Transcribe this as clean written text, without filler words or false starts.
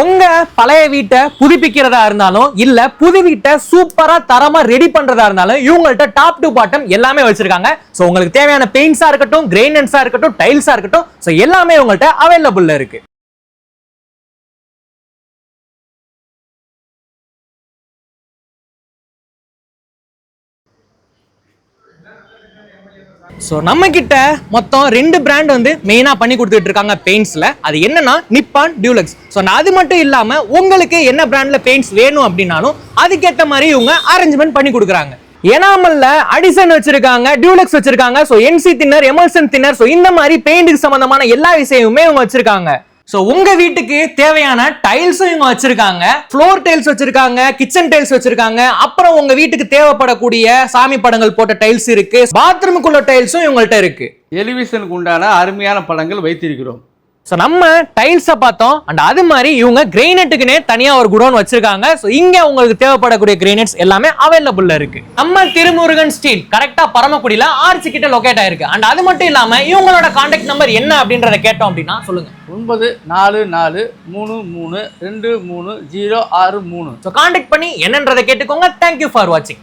உங்க பழைய வீட்டை புதுப்பிக்கிறதா இருந்தாலும் இல்ல புது வீட்டை சூப்பரா தரமா ரெடி பண்றதா இருந்தாலும் இவங்கள்ட்ட டாப் டு பாட்டம் எல்லாமே வச்சிருக்காங்க. சோ உங்களுக்கு தேவையான பெயிண்ட்ஸா இருக்கட்டும், கிரைனட்ஸா இருக்கட்டும், டைல்ஸா இருக்கட்டும், சோ எல்லாமே உங்கள்ட்ட அவைலபிள்ல இருக்கு. சோ நம்ம கிட்ட மொத்தம் 2 பிராண்ட் வந்து மெயினா பண்ணி கொடுத்துட்டு இருக்காங்க பெயிண்ட்ஸ்ல. அது என்னன்னா நிப்பான், டியூலக்ஸ். சோ அது மட்டும் இல்லாம உங்களுக்கு என்ன பிராண்ட்ல பெயிண்ட்ஸ் வேணும் அப்படின்னாலும் அதுக்கேற்ற மாதிரி இவங்க அரேஞ்ச்மெண்ட் பண்ணி கொடுக்குறாங்க. எனாமல்ல அடிசன் வச்சிருக்காங்க, டியூலக்ஸ் வச்சிருக்காங்க, so NC thinner, emulsion thinner, so இந்த மாதிரி பெயிண்ட்க்கு சம்பந்தமான எல்லா விஷயமுமே இவங்க வச்சிருக்காங்க. சோ உங்க வீட்டுக்கு தேவையான டைல்ஸும் இவங்க வச்சிருக்காங்க, ஃப்ளோர் டைல்ஸ் வச்சிருக்காங்க, கிச்சன் டைல்ஸ் வச்சிருக்காங்க, அப்புறம் உங்க வீட்டுக்கு தேவைப்படக்கூடிய சாமி படங்கள் போட்ட டைல்ஸ் இருக்கு, பாத்ரூமுக்குள்ள டைல்ஸும் இவங்கள்ட்ட இருக்கு. எலிவேஷனுக்கு உண்டான அருமையான படங்கள் வைத்திருக்கிறோம். சோ நம்ம டைல்ஸை பார்த்தோம். அண்ட் அது மாதிரி இவங்க கிரைனட்டுக்குனே தனியா ஒரு குடோன் வச்சிருக்காங்க. சோ இங்க உங்களுக்கு தேவைப்படக்கூடிய கிரைனட்ஸ் எல்லாமே அவைலபிள்ல இருக்கு. நம்ம திருமுருகன் ஸ்ட்ரீட் கரெக்டா பரமக்குடியில ஆர்ச்சி கிட்ட லொகேட் ஆயிருக்கு. அண்ட் அது மட்டும் இல்லாம இவங்களோட கான்டாக்ட் நம்பர் என்ன அப்படின்றத கேட்டோம் அப்படின்னா சொல்லுங்க. 9443323063. சோ கான்டாக்ட் பண்ணி என்னன்றதை கேட்டுக்கோங்க. தேங்க்யூ ஃபார் வாட்சிங்.